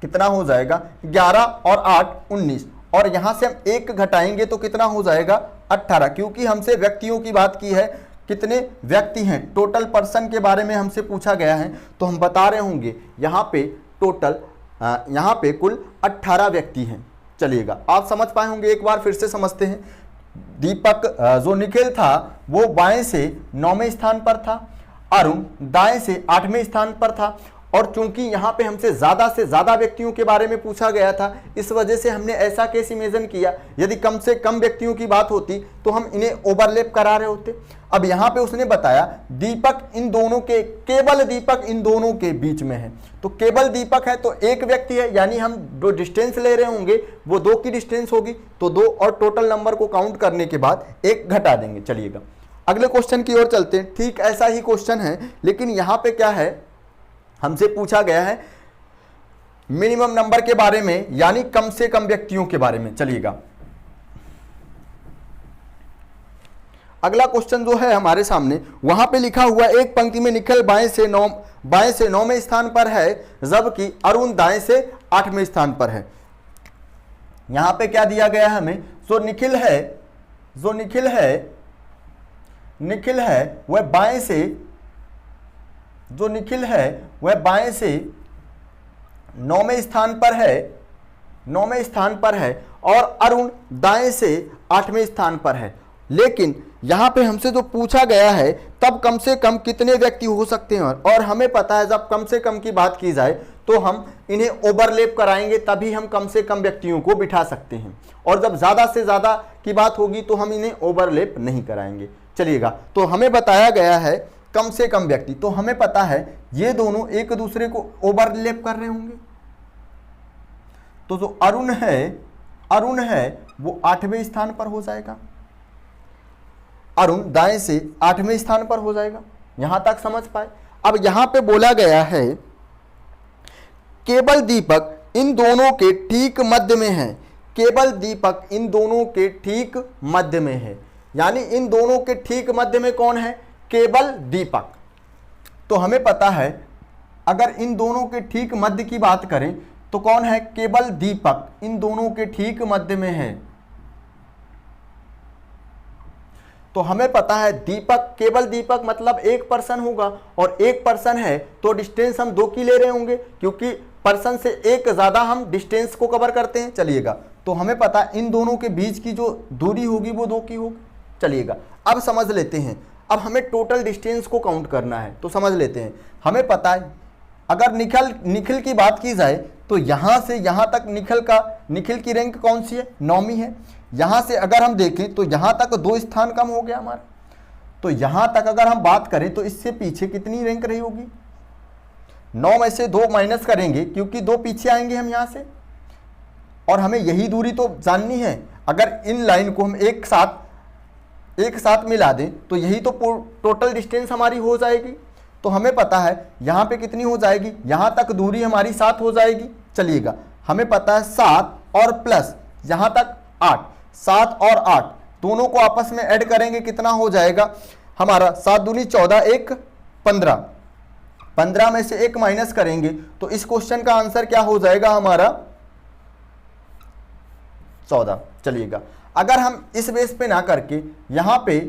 कितना हो जाएगा, 11 और 8 19, और यहां से हम 1 घटाएंगे तो कितना हो जाएगा, 18। क्योंकि हमसे व्यक्तियों की बात की है, कितने व्यक्ति हैं, टोटल पर्सन के बारे में हमसे पूछा गया है, तो हम बता रहे होंगे यहाँ पे टोटल, यहाँ पे कुल 18 व्यक्ति हैं। चलिएगा, आप समझ पाए होंगे। एक बार फिर से समझते हैं। दीपक जो निखिल था वो बाएं से 9वें स्थान पर था, अरुण दाएं से 8वें स्थान पर था, और चूंकि यहाँ पे हमसे ज़्यादा से ज़्यादा व्यक्तियों के बारे में पूछा गया था, इस वजह से हमने ऐसा केस इमेजिन किया। यदि कम से कम व्यक्तियों की बात होती तो हम इन्हें ओवरलैप करा रहे होते। अब यहाँ पे उसने बताया दीपक इन दोनों के, केवल दीपक इन दोनों के बीच में है। तो केवल दीपक है तो एक व्यक्ति है, यानी हम जो डिस्टेंस ले रहे होंगे वो 2 की डिस्टेंस होगी, तो 2 और टोटल नंबर को काउंट करने के बाद 1 घटा देंगे। चलिएगा अगले क्वेश्चन की ओर चलते हैं। ठीक ऐसा ही क्वेश्चन है, लेकिन यहाँ पे क्या है, हमसे पूछा गया है मिनिमम नंबर के बारे में, यानी कम से कम व्यक्तियों के बारे में। चलिएगा अगला क्वेश्चन जो है हमारे सामने, वहां पे लिखा हुआ एक पंक्ति में निखिल बाएं से 9वें स्थान पर है, जबकि अरुण दाएं से 8वें स्थान पर है। यहां पे क्या दिया गया है हमें, जो निखिल है वह बाएं से, जो निखिल है वह बाएं से 9वें स्थान पर है, 9वें स्थान पर है, और अरुण दाएं से 8वें स्थान पर है। लेकिन यहां पे हमसे जो पूछा गया है तब कम से कम कितने व्यक्ति हो सकते हैं, और हमें पता है जब कम से कम की बात की जाए तो हम इन्हें ओवरलैप कराएंगे, तभी हम कम से कम व्यक्तियों को बिठा सकते हैं, और जब ज़्यादा से ज़्यादा की बात होगी तो हम इन्हें ओवरलैप नहीं कराएंगे। चलिएगा, तो हमें बताया गया है कम से कम व्यक्ति, तो हमें पता है ये दोनों एक दूसरे को ओवरलैप कर रहे होंगे। तो जो अरुण है वो 8वें स्थान पर हो जाएगा, अरुण दाएं से 8वें स्थान पर हो जाएगा। यहां तक समझ पाए। अब यहां पे बोला गया है केवल दीपक इन दोनों के ठीक मध्य में है, केवल दीपक इन दोनों के ठीक मध्य में है, यानी इन दोनों के ठीक मध्य में कौन है, केवल दीपक। तो हमें पता है अगर इन दोनों के ठीक मध्य की बात करें तो कौन है, केवल दीपक इन दोनों के ठीक मध्य में है। तो हमें पता है दीपक, केवल दीपक मतलब एक पर्सन होगा, और एक पर्सन है तो डिस्टेंस हम 2 की ले रहे होंगे, क्योंकि पर्सन से एक ज्यादा हम डिस्टेंस को कवर करते हैं। चलिएगा, तो हमें पता है इन दोनों के बीच की जो दूरी होगी वो 2 की होगी। चलिएगा, अब समझ लेते हैं, अब हमें टोटल डिस्टेंस को काउंट करना है, तो समझ लेते हैं। हमें पता है अगर निखिल की बात की जाए तो यहां से यहां तक निखिल की रैंक कौन सी है, 9वीं है। यहां से अगर हम देखें तो यहां तक 2 स्थान कम हो गया हमारा, तो यहां तक अगर हम बात करें तो इससे पीछे कितनी रैंक रही होगी, 9 में से 2 माइनस करेंगे क्योंकि 2 पीछे आएंगे हम यहां से, और हमें यही दूरी तो जाननी है। अगर इन लाइन को हम एक साथ मिला दें तो यही तो टोटल डिस्टेंस हमारी हो जाएगी। तो हमें पता है यहां पे कितनी हो जाएगी, यहां तक दूरी हमारी 7 हो जाएगी। चलिएगा, हमें पता है 7 और प्लस यहां तक 8, 7 और 8 दोनों को आपस में ऐड करेंगे, कितना हो जाएगा हमारा, 7 दूनी 14, 1 15, 15 में से 1 माइनस करेंगे तो इस क्वेश्चन का आंसर क्या हो जाएगा हमारा, 14। चलिएगा, अगर हम इस बेस पे ना करके यहां पे,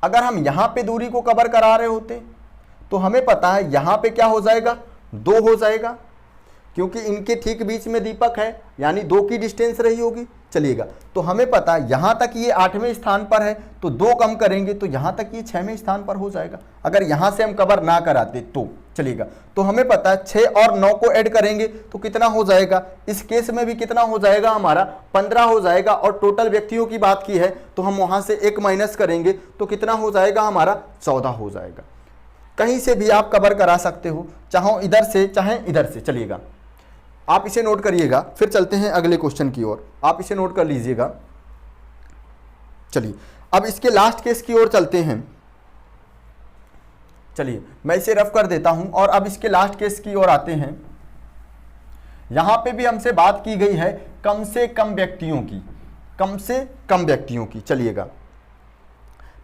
अगर हम यहां पे दूरी को कवर करा रहे होते तो हमें पता है यहां पे क्या हो जाएगा, 2 हो जाएगा, क्योंकि इनके ठीक बीच में दीपक है, यानी 2 की डिस्टेंस रही होगी। चलिएगा, तो हमें पता है यहां तक ये 8वें स्थान पर है, तो 2 कम करेंगे तो यहां तक ये 6वें स्थान पर हो जाएगा, अगर यहां से हम कवर ना कराते तो। चलिएगा, तो हमें पता है 6 और 9 को ऐड करेंगे तो कितना हो जाएगा, इस केस में भी कितना हो जाएगा हमारा, 15 हो जाएगा, और टोटल व्यक्तियों की बात की है तो हम वहां से 1 माइनस करेंगे तो कितना हो जाएगा हमारा, 14 हो जाएगा। कहीं से भी आप कवर करा सकते हो, चाहे इधर से चाहे इधर से। चलिएगा, आप इसे नोट करिएगा, फिर चलते हैं अगले क्वेश्चन की ओर, आप इसे नोट कर लीजिएगा। चलिए, अब इसके लास्ट केस की ओर चलते हैं। चलिए, मैं इसे रफ कर देता हूं और अब इसके लास्ट केस की ओर आते हैं। यहां पे भी हमसे बात की गई है कम से कम व्यक्तियों की, कम से कम व्यक्तियों की। चलिएगा,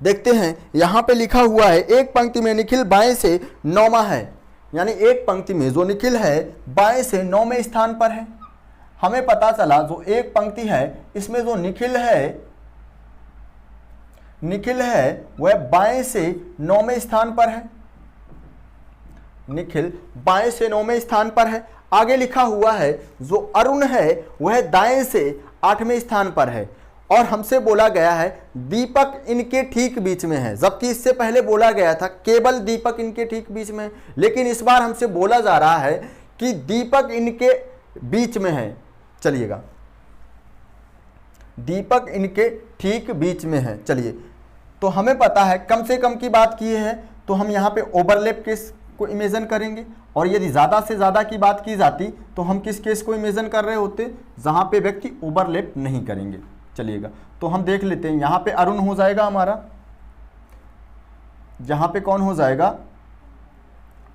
देखते हैं, यहां पे लिखा हुआ है एक पंक्ति में निखिल बाएं से 9वां है, यानी एक पंक्ति में जो निखिल है बाएं से 9वें स्थान पर है। हमें पता चला जो एक पंक्ति है इसमें जो निखिल है वह बाएं से 9वें स्थान पर है, निखिल बाएं से 9वें स्थान पर है। आगे लिखा हुआ है जो अरुण है वह दाएं से 8वें स्थान पर है, और हमसे बोला गया है दीपक इनके ठीक बीच में है, जबकि इससे पहले बोला गया था केवल दीपक इनके ठीक बीच में है। लेकिन इस बार हमसे बोला जा रहा है कि दीपक इनके बीच में है। चलिएगा, दीपक इनके ठीक बीच में है। चलिए, तो हमें पता है कम से कम की बात की है, तो हम यहाँ पे ओवरलैप केस को इमेजिन करेंगे, और यदि ज़्यादा से ज़्यादा की बात की जाती तो हम किस केस को इमेजिन कर रहे होते, जहाँ पे व्यक्ति ओवरलैप नहीं करेंगे। चलिएगा, तो हम देख लेते हैं, यहाँ पे अरुण हो जाएगा हमारा, यहाँ पे कौन हो जाएगा,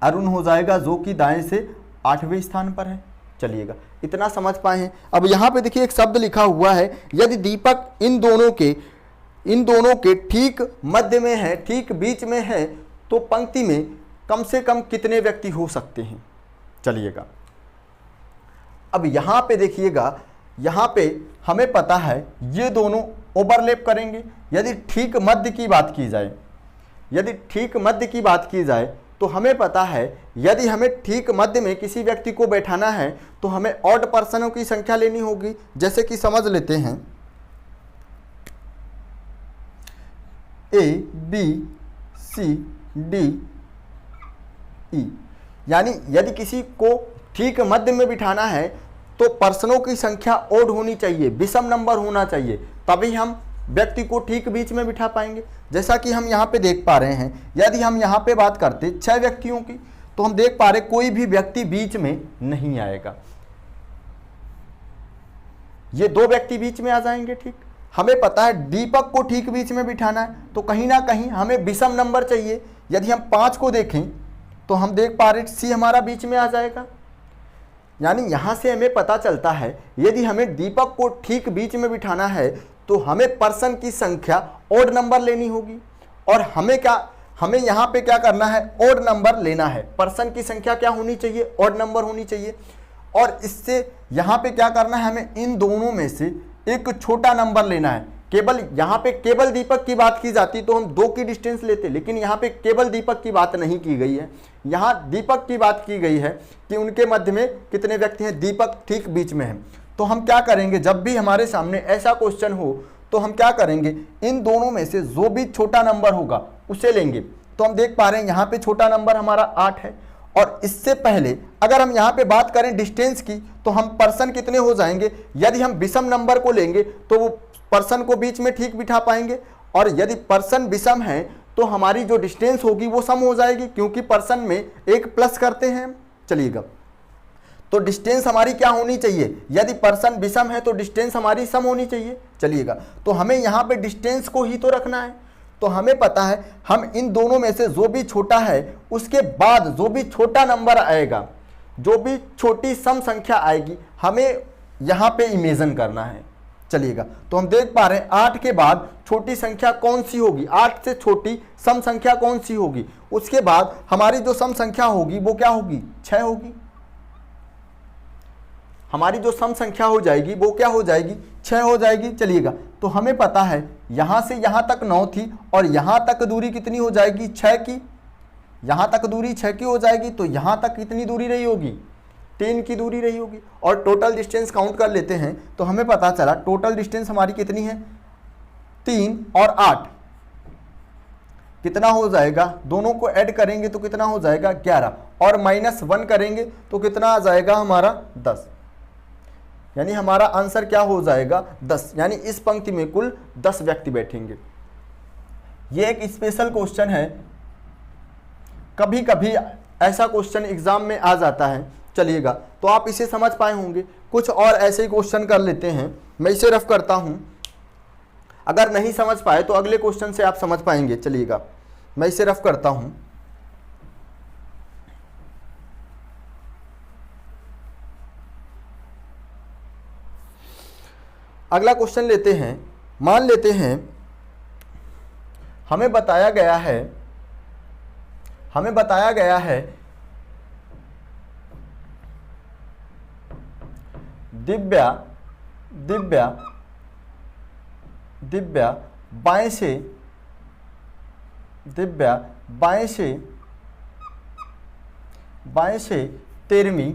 अरुण हो जाएगा, जो कि दाएं से 8वें स्थान पर है। चलिएगा, इतना समझ पाए हैं। अब यहाँ पे देखिए एक शब्द लिखा हुआ है, यदि दीपक इन दोनों के ठीक मध्य में है, ठीक बीच में है, तो पंक्ति में कम से कम कितने व्यक्ति हो सकते हैं। चलिएगा, अब यहाँ पे देखिएगा, यहाँ पे हमें पता है ये दोनों ओवरलैप करेंगे। यदि ठीक मध्य की बात की जाए, यदि ठीक मध्य की बात की जाए तो हमें पता है यदि हमें ठीक मध्य में किसी व्यक्ति को बैठाना है तो हमें ऑड पर्सनों की संख्या लेनी होगी। जैसे कि समझ लेते हैं A B C D E, यानी यदि किसी को ठीक मध्य में बिठाना है तो पर्सनों की संख्या ओड होनी चाहिए, विषम नंबर होना चाहिए, तभी हम व्यक्ति को ठीक बीच में बिठा पाएंगे। जैसा कि हम यहाँ पे देख पा रहे हैं, यदि हम यहाँ पे बात करते 6 व्यक्तियों की, तो हम देख पा रहे कोई भी व्यक्ति बीच में नहीं आएगा, ये 2 व्यक्ति बीच में आ जाएंगे। ठीक, हमें पता है दीपक को ठीक बीच में बिठाना है, तो कहीं ना कहीं हमें विषम नंबर चाहिए। यदि हम 5 को देखें तो हम देख पा रहे सी हमारा बीच में आ जाएगा। यानी यहाँ से हमें पता चलता है यदि हमें दीपक को ठीक बीच में बिठाना है तो हमें पर्सन की संख्या ओड नंबर लेनी होगी। और हमें यहाँ पे क्या करना है, ओड नंबर लेना है। पर्सन की संख्या क्या होनी चाहिए, ओड नंबर होनी चाहिए। और इससे यहाँ पे क्या करना है, हमें इन दोनों में से एक छोटा नंबर लेना है। केवल यहाँ पे केवल दीपक की बात की जाती तो हम 2 की डिस्टेंस लेते, लेकिन यहाँ पे केवल दीपक की बात नहीं की गई है। यहाँ दीपक की बात की गई है कि उनके मध्य में कितने व्यक्ति हैं, दीपक ठीक बीच में है। तो हम क्या करेंगे, जब भी हमारे सामने ऐसा क्वेश्चन हो तो हम क्या करेंगे, इन दोनों में से जो भी छोटा नंबर होगा उसे लेंगे। तो हम देख पा रहे हैं यहाँ पे छोटा नंबर हमारा 8 है। और इससे पहले अगर हम यहाँ पे बात करें डिस्टेंस की, तो हम पर्सन कितने हो जाएंगे, यदि हम विषम नंबर को लेंगे तो वो पर्सन को बीच में ठीक बिठा पाएंगे। और यदि पर्सन विषम है तो हमारी जो डिस्टेंस होगी वो सम हो जाएगी, क्योंकि पर्सन में एक प्लस करते हैं। चलिएगा, तो डिस्टेंस हमारी क्या होनी चाहिए, यदि पर्सन विषम है तो डिस्टेंस हमारी सम होनी चाहिए। चलिएगा, तो हमें यहाँ पे डिस्टेंस को ही तो रखना है। तो हमें पता है हम इन दोनों में से जो भी छोटा है उसके बाद जो भी छोटा नंबर आएगा, जो भी छोटी सम संख्या आएगी, हमें यहाँ पे इमेजिन करना है। चलिएगा, तो हम देख पा रहे हैं 8 के बाद छोटी संख्या कौन सी होगी, 8 से छोटी सम संख्या कौन सी होगी। उसके बाद हमारी जो सम संख्या होगी वो क्या होगी, 6 होगी। हमारी जो सम संख्या हो जाएगी वो क्या हो जाएगी, 6 हो जाएगी। चलिएगा, तो हमें पता है यहाँ से यहाँ तक 9 थी और यहाँ तक दूरी कितनी हो जाएगी, 6 की। यहाँ तक दूरी 6 की हो जाएगी, तो यहाँ तक कितनी दूरी रही होगी, 3 की दूरी रही होगी। और टोटल डिस्टेंस काउंट कर लेते हैं तो हमें पता चला टोटल डिस्टेंस हमारी कितनी है, 3 और 8 कितना हो जाएगा, दोनों को ऐड करेंगे तो कितना हो जाएगा 11, और -1 करेंगे तो कितना आ जाएगा हमारा 10। यानी हमारा आंसर क्या हो जाएगा 10। यानी इस पंक्ति में कुल 10 व्यक्ति बैठेंगे। ये एक स्पेशल क्वेश्चन है, कभी कभी ऐसा क्वेश्चन एग्जाम में आ जाता है। चलिएगा, तो आप इसे समझ पाए होंगे। कुछ और ऐसे ही क्वेश्चन कर लेते हैं, मैं इसे रफ करता हूं, अगर नहीं समझ पाए तो अगले क्वेश्चन से आप समझ पाएंगे। चलिएगा, मैं इसे रफ करता हूं। अगला क्वेश्चन लेते हैं। मान लेते हैं हमें बताया गया है दिव्या बाएं से 13वीं,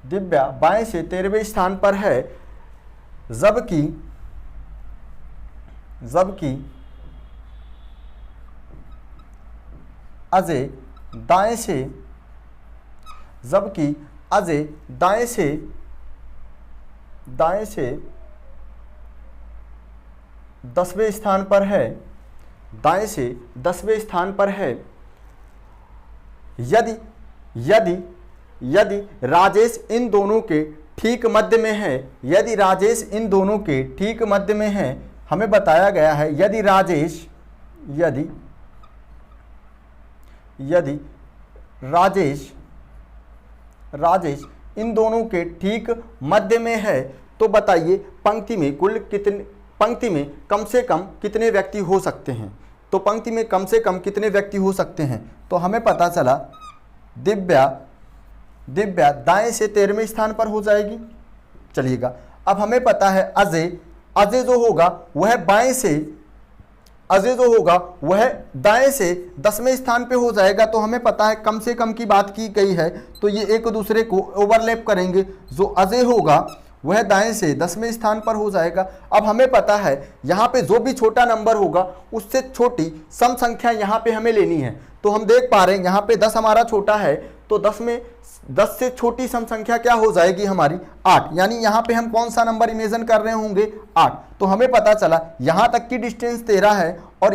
दिव्या बाएं से 13वें स्थान पर है। जबकि अजय दाएं से, जबकि अजय दाएं से 10वें स्थान पर है, दाएं से 10वें स्थान पर है। यदि राजेश इन दोनों के ठीक मध्य में है, यदि राजेश इन दोनों के ठीक मध्य में है, हमें बताया गया है यदि राजेश इन दोनों के ठीक मध्य में है, तो बताइए पंक्ति में कम से कम कितने व्यक्ति हो सकते हैं। तो पंक्ति में कम से कम कितने व्यक्ति हो सकते हैं, तो हमें पता चला दिव्या दाएं से 13वें स्थान पर हो जाएगी। चलिएगा, अब हमें पता है अजय जो होगा वह दाएं से 10वें स्थान पे हो जाएगा। तो हमें पता है कम से कम की बात की गई है, तो ये एक दूसरे को ओवरलैप करेंगे। जो अजय होगा वह दाएं से 10वें स्थान पर हो जाएगा। अब हमें पता है यहाँ पे जो भी छोटा नंबर होगा उससे छोटी सम संख्या यहाँ पे हमें लेनी है। तो हम देख पा रहे हैं यहाँ पे 10 हमारा छोटा है, तो 10 से छोटी सम संख्या क्या हो जाएगी हमारी 8। यानी यहाँ पे हम कौन सा नंबर इमेजिन कर रहे होंगे 8। तो हमें पता चला यहाँ तक की डिस्टेंस 13 है और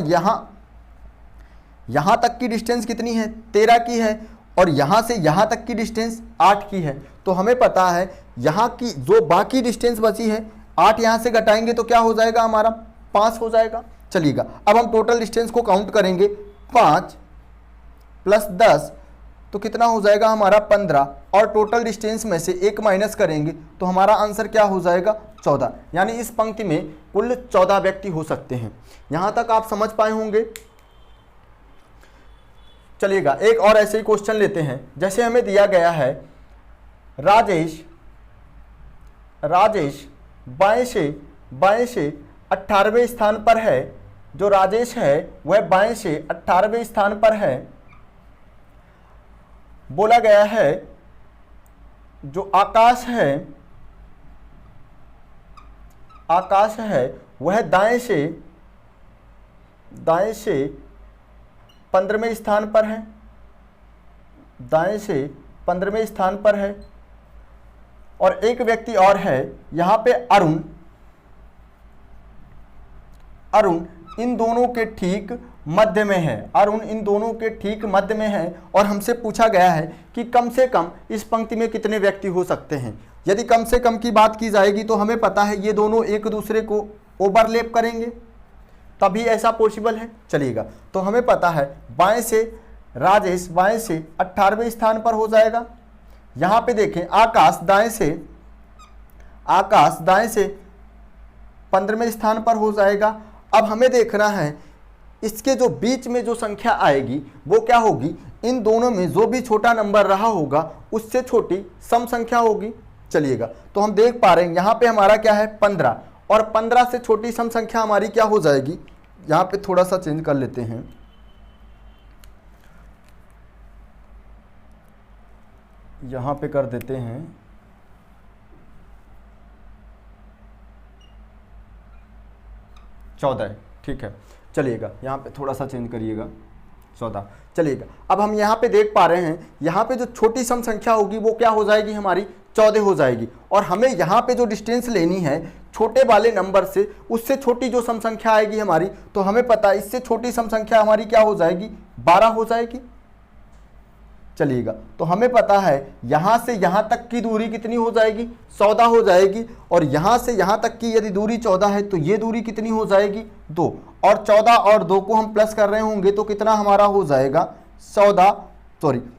यहाँ तक की डिस्टेंस कितनी है 13 की है, और यहाँ से यहाँ तक की डिस्टेंस 8 की है। तो हमें पता है यहाँ की जो बाकी डिस्टेंस बची है 8 यहाँ से घटाएंगे तो क्या हो जाएगा हमारा 5 हो जाएगा। चलिएगा, अब हम टोटल डिस्टेंस को काउंट करेंगे, 5 + 10 तो कितना हो जाएगा हमारा 15, और टोटल डिस्टेंस में से 1 माइनस करेंगे तो हमारा आंसर क्या हो जाएगा 14। यानी इस पंक्ति में कुल 14 व्यक्ति हो सकते हैं। यहाँ तक आप समझ पाए होंगे। चलिएगा, एक और ऐसे ही क्वेश्चन लेते हैं। जैसे हमें दिया गया है राजेश बाएं से 18वें स्थान पर है। जो राजेश है वह बाएं से 18वें स्थान पर है। बोला गया है जो आकाश है वह दाएं से 15वें स्थान पर है, दाएं से 15वें स्थान पर है। और एक व्यक्ति और है यहाँ पे अरुण इन दोनों के ठीक मध्य में है, अरुण इन दोनों के ठीक मध्य में है। और हमसे पूछा गया है कि कम से कम इस पंक्ति में कितने व्यक्ति हो सकते हैं। यदि कम से कम की बात की जाएगी तो हमें पता है ये दोनों एक दूसरे को ओवरलैप करेंगे, तभी ऐसा पॉसिबल है। चलिएगा, तो हमें पता है राजेश बाएं से 18वें स्थान पर हो जाएगा। यहाँ पे देखें आकाश दाएं से 15वें स्थान पर हो जाएगा। अब हमें देखना है इसके जो बीच में जो संख्या आएगी वो क्या होगी, इन दोनों में जो भी छोटा नंबर रहा होगा उससे छोटी सम संख्या होगी। चलिएगा, तो हम देख पा रहे हैं यहाँ पे हमारा क्या है 15, और 15 से छोटी सम संख्या हमारी क्या हो जाएगी। यहाँ पे थोड़ा सा चेंज कर लेते हैं, यहाँ पे कर देते हैं 14, ठीक है। चलिएगा, यहाँ पे थोड़ा सा चेंज करिएगा 14। चलिएगा, अब हम यहाँ पे देख पा रहे हैं यहाँ पे जो छोटी सम संख्या होगी वो क्या हो जाएगी हमारी 14 हो जाएगी। और हमें यहाँ पे जो डिस्टेंस लेनी है छोटे वाले नंबर से, उससे छोटी जो सम संख्या आएगी हमारी, तो हमें पता है इससे छोटी सम संख्या हमारी क्या हो जाएगी 12 हो जाएगी। चलिएगा, तो हमें पता है यहाँ से यहाँ तक की दूरी कितनी हो जाएगी 14 हो जाएगी, और यहाँ से यहाँ तक की यदि दूरी 14 है तो ये दूरी कितनी हो जाएगी 2, और 14 और 2 को हम प्लस कर रहे होंगे तो कितना हमारा हो जाएगा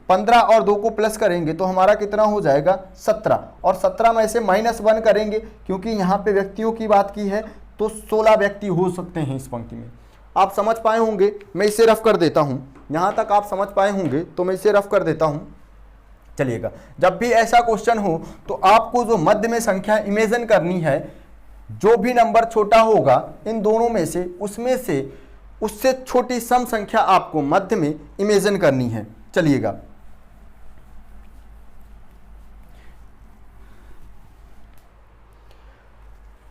15 और 2 को प्लस करेंगे तो हमारा कितना हो जाएगा 17, और 17 में से -1 करेंगे क्योंकि यहाँ पे व्यक्तियों की बात की है तो 16 व्यक्ति हो सकते हैं इस पंक्ति में। आप समझ पाए होंगे, मैं इसे रफ कर देता हूँ। यहाँ तक आप समझ पाए होंगे तो मैं इसे रफ कर देता हूँ। चलिएगा, जब भी ऐसा क्वेश्चन हो तो आपको जो मध्य में संख्या इमेजिन करनी है, जो भी नंबर छोटा होगा इन दोनों में से उससे छोटी सम संख्या आपको मध्य में इमेजिन करनी है। चलिएगा,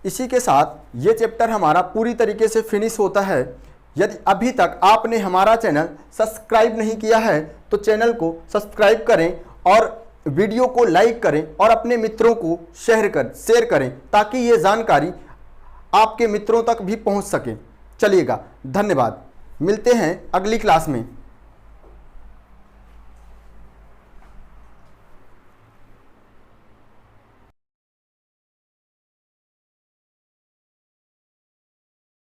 इसी के साथ ये चैप्टर हमारा पूरी तरीके से फिनिश होता है। यदि अभी तक आपने हमारा चैनल सब्सक्राइब नहीं किया है तो चैनल को सब्सक्राइब करें और वीडियो को लाइक करें और अपने मित्रों को शेयर करें ताकि ये जानकारी आपके मित्रों तक भी पहुंच सके। चलिएगा, धन्यवाद। मिलते हैं अगली क्लास में।